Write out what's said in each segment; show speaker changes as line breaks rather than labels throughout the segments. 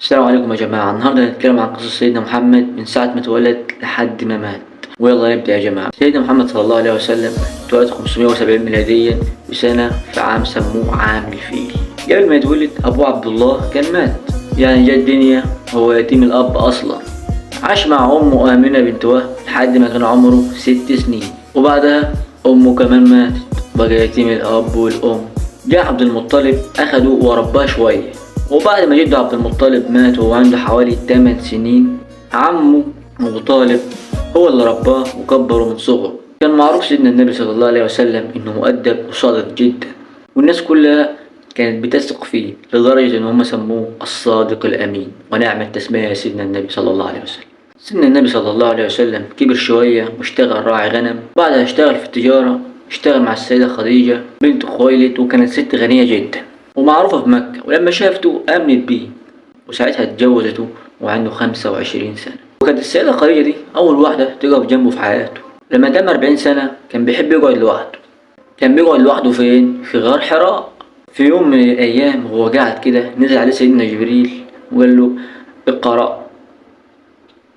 السلام عليكم يا جماعة. النهاردة هنتكلم عن قصة سيدنا محمد من ساعة ما اتولد لحد ما مات. ويلا نبدأ يا جماعة. سيدنا محمد صلى الله عليه وسلم اتولد 570 ميلاديا بسنة في عام سموه عام الفيل. قبل ما يتولد أبوه عبد الله كان مات، يعني جه الدنيا هو يتيم الأب أصلا. عاش مع أمه آمنة بنت وهب لحد ما كان عمره 6 سنين، وبعدها أمه كمان ماتت بقى يتيم الأب والأم. جاء عبد المطلب أخده ورباه شوية، وبعد ما جده عبد المطلب مات وهو عنده حوالي 8 سنين، عمه أبو طالب هو اللي رباه وكبره من صغره. كان معروف سيدنا النبي صلى الله عليه وسلم إنه مؤدب وصادق جدا، والناس كلها كانت بتثق فيه لدرجة إن هم سموه الصادق الأمين، ونعم التسمية يا سيدنا النبي صلى الله عليه وسلم. سيدنا النبي صلى الله عليه وسلم كبر شوية واشتغل راعي غنم، بعدها اشتغل في التجارة، اشتغل مع السيدة خديجة بنت خويلد، وكانت ست غنية جدا ومعروفة في مكة. ولما شافته آمنت بيه، وساعتها اتجوزته وعنده 25 سنة. وكانت السيدة خديجة دي أول واحدة تقف جنبه في حياته. لما تم 40 سنة كان بيحب يقعد لوحده. كان بيقعد لوحده فين؟ في غار حراء. في يوم من الأيام وهو قاعد كده نزل عليه سيدنا جبريل وقال له اقرأ.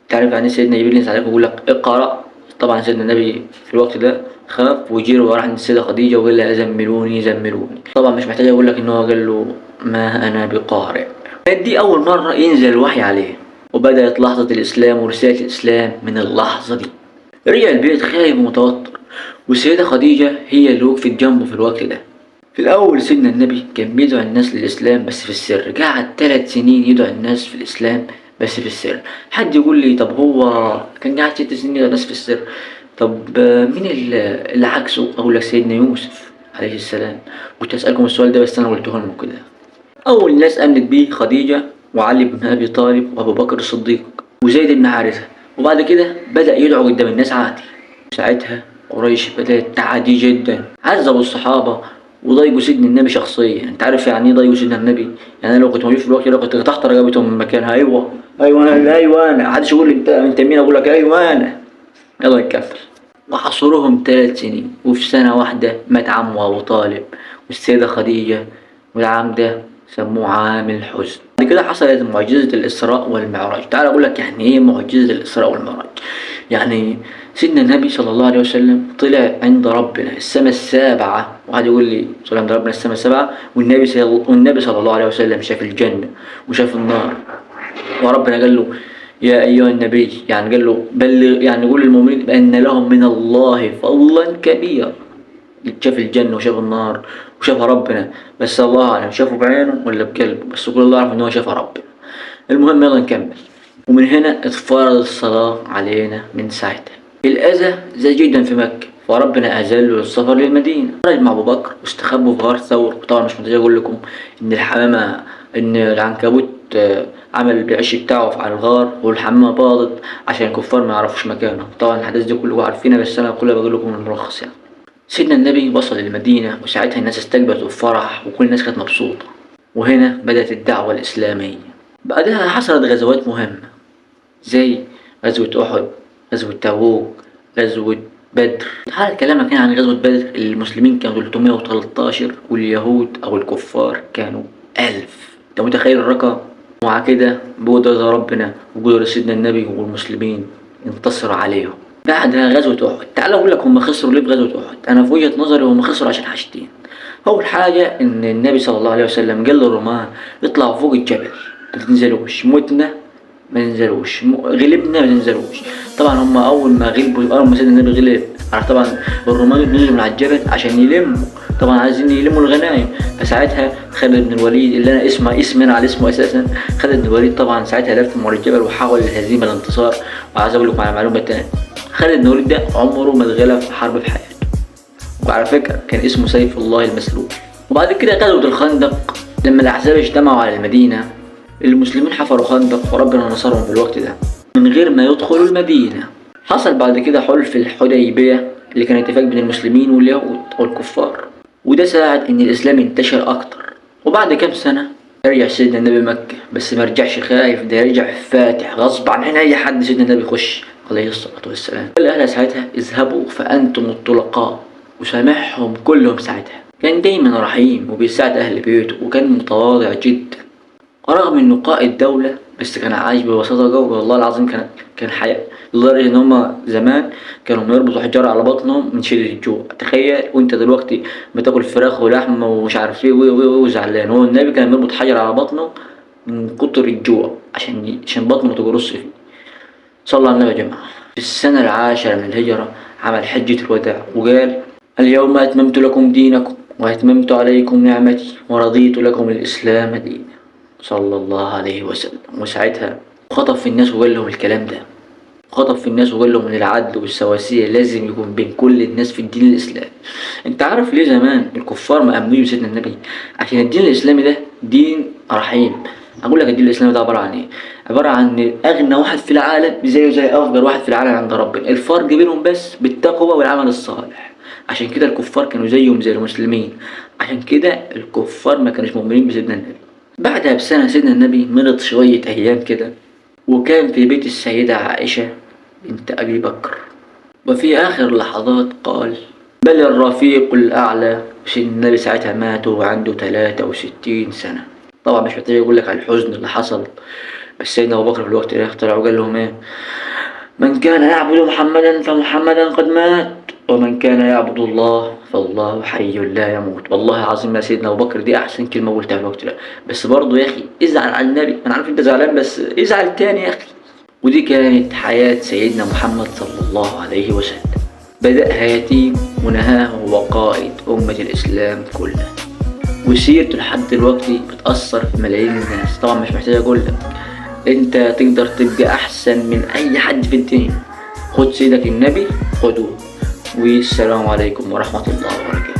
تعرف يعني سيدنا جبريل ينزل عليك ويقول لك اقرأ؟ طبعا سيدنا النبي في الوقت ده خاف وجري وراح عند السيدة خديجة وقال لها زملوني زملوني. طبعا مش محتاج اقول لك ان هو قال له ما انا بقارئ. كانت دي اول مرة ينزل الوحي عليه، وبدأت لحظة الاسلام ورسالة الاسلام من اللحظة دي. رجع البيت خايف ومتوتر، والسيدة خديجة هي اللي وقفت جنبه في الوقت ده. في الأول سيدنا النبي كان بيدعو الناس للإسلام بس في السر. قعد 3 سنين يدعو الناس في الإسلام بس في السر. حد يقول لي طب هو كان قاعد 6 سنين يدعو الناس في السر، طب مين اللي عكسه؟ أقول لك سيدنا يوسف عليه السلام. كنت أسألكم السؤال ده بس أنا قلته لكم كده. أول ناس آمنت بيه خديجة وعلي بن أبي طالب وأبو بكر الصديق وزيد بن حارثة، وبعد كده بدأ يدعو قدام الناس عادي. ساعتها قريش بدأت تعادي جدا، عذبوا الصحابة وضايقوا سيدنا النبي شخصيا. انت عارف يعني ايه ضايقوا سيدنا النبي؟ يعني انا لو كنت موجود في الوقت ده كنت تحت رقبتهم من مكانها. ايوه انا محدش يقول لي انت مين، اقول لك ايوه انا. يلا نكمل. وحصرهم 3 سنين، وفي سنة واحدة مات عمه أبو طالب والسيدة خديجة، والعام ده سموه عام الحزن. بعد كده حصلت معجزة الإسراء والمعراج. تعال أقول لك يعني إيه معجزة الإسراء والمعراج. يعني سيدنا النبي صلى الله عليه وسلم طلع عند ربنا السماء السابعة. واحد يقول لي طلع عند ربنا السماء السابعة والنبي صلى الله عليه وسلم شاف الجنة وشاف النار، وربنا قال له يا أيها النبي، يعني قال له بلغ، يعني قول للمؤمنين بأن لهم من الله فضلا كبيرا. شاف الجنة وشاف النار وشاف ربنا، بس الله أعلم شافه بعينه ولا بقلبه، بس كل الله يعرف إن هو شاف ربنا. المهم يلا نكمل. ومن هنا اتفرض الصلاة علينا من ساعتها. الأذى زاد جدا في مكة، فربنا أذله السفر للمدينة. خرج مع أبو بكر واستخبوا في غار ثور. طبعا مش محتاج أقول لكم إن العنكبوت عمل العش بتاعه على الغار، والحمامة باضت عشان الكفار ما يعرفوش مكانه. طبعا الحدث دي كله عارفينها، بس أنا كلها بقول لكم الملخص يعني. سيدنا النبي وصل للمدينة، وساعتها الناس استقبلته بفرح وكل الناس كانت مبسوطة، وهنا بدأت الدعوة الإسلامية. بعدها حصلت غزوات مهمة زي غزوة أحد، غزوة تبوك، غزوة بدر. تعال كلامك هنا عن غزوة بدر. المسلمين كانوا 313 واليهود أو الكفار كانوا 1000. أنت متخيل الرقم؟ ومع كده بقدرة ربنا وقدرة سيدنا النبي والمسلمين انتصر عليهم. بعدها غزوة أحد. تعال أقول لك هم خسروا ليه بغزوة أحد. أنا في وجهة نظري هم خسروا عشان حاجتين. أول حاجة إن النبي صلى الله عليه وسلم قال للرماة اطلعوا فوق الجبل، ما تنزلوش، متنا ما ننزلوش، غلبنا ما ننزلوش. طبعا هم اول ما غلبوا، اول ما سيدنا النبي غلب، عارف طبعا الرومان نزلوا من على الجبل عشان يلموا، طبعا عايزين يلموا الغنايم. فساعتها خالد بن الوليد اللي انا اسمي على اسمه اساسا، خالد بن الوليد طبعا ساعتها لف من الجبل وحاول الهزيمه الانتصار. وعايز اقول لكم على معلومه تانية، خالد بن الوليد ده عمره ما اتغلب في حرب في حياته، وعلى فكره كان اسمه سيف الله المسلول. وبعد كده غزوه الخندق، لما الاحزاب اجتمعوا على المدينه، المسلمين حفروا خندق وربنا نصرهم في الوقت ده من غير ما يدخلوا المدينة. حصل بعد كده حلف الحديبية اللي كان اتفاق بين المسلمين واليهود والكفار، وده ساعد ان الاسلام ينتشر اكتر. وبعد كام سنة رجع سيدنا النبي مكة، بس ما رجعش خايف، ده رجع فاتح غصب عن اي حد سيدنا النبي يخش عليه الصلاة والسلام. قال لأهلها ساعتها اذهبوا فأنتم الطلقاء، وسامحهم كلهم. ساعتها كان دايما رحيم وبيساعد اهل بيته، وكان متواضع جدا. رغم انه قائد دولة بس كان عايش ببساطة جوه. والله العظيم كان حياة، لدرجة ان هما زمان كانوا يربطوا حجارة على بطنهم من شدة الجوع. تخيل وانت دلوقتي بتاكل فراخ ولحمة ومش عارف ايه وزعلان، هو النبي كان بيربط حجر على بطنه من كتر الجوع عشان بطنه متجرسش فيه. صلى على النبي يا جماعة. في السنة العاشرة من الهجرة عمل حجة الوداع وقال: اليوم أتممت لكم دينكم وأتممت عليكم نعمتي ورضيت لكم الإسلام دينا. صلى الله عليه وسلم. وساعتها خطب في الناس وقال لهم الكلام ده، خطب في الناس وقال لهم ان العدل والسواسية لازم يكون بين كل الناس في الدين الاسلامي. انت عارف ليه زمان الكفار ما امنوش بسيدنا النبي؟ عشان الدين الاسلامي ده دين رحيم. اقول لك الدين الاسلامي ده عبارة عن ايه؟ عبارة عن اغنى واحد في العالم زيه زي افضل واحد في العالم عند ربنا، الفرق بينهم بس بالتقوى والعمل الصالح. عشان كده الكفار كانوا زيهم زي المسلمين، عشان كده الكفار ما كانوش مؤمنين بسيدنا النبي. بعدها بسنة سيدنا النبي مرض شوية أيام كده، وكان في بيت السيدة عائشة بنت أبي بكر. وفي آخر لحظات قال: بل الرفيق الأعلى. سيدنا النبي ساعتها مات وعنده 63 سنة. طبعا مش محتاج أقول لك على الحزن اللي حصل، بس سيدنا أبو بكر في الوقت ده طلع وقال لهم إيه: من كان يعبد محمدا فمحمدا قد مات، ومن كان يعبد الله فالله حي لا يموت. والله العظيم يا سيدنا ابو بكر دي احسن كلمه قلتها في الوقت ده. بس برضه يا اخي ازعل على النبي، انا عارف انت زعلان بس ازعل تاني يا اخي. ودي كانت حياه سيدنا محمد صلى الله عليه وسلم. بدأها يتيم ونهاه هو قائد أمة الإسلام كلها، وسيرته لحد دلوقتي بتأثر في ملايين الناس. طبعا مش محتاج أقول لك أنت تقدر تبقى أحسن من أي حد في الدنيا. خد سيدك النبي خدوه. والسلام عليكم ورحمة الله وبركاته.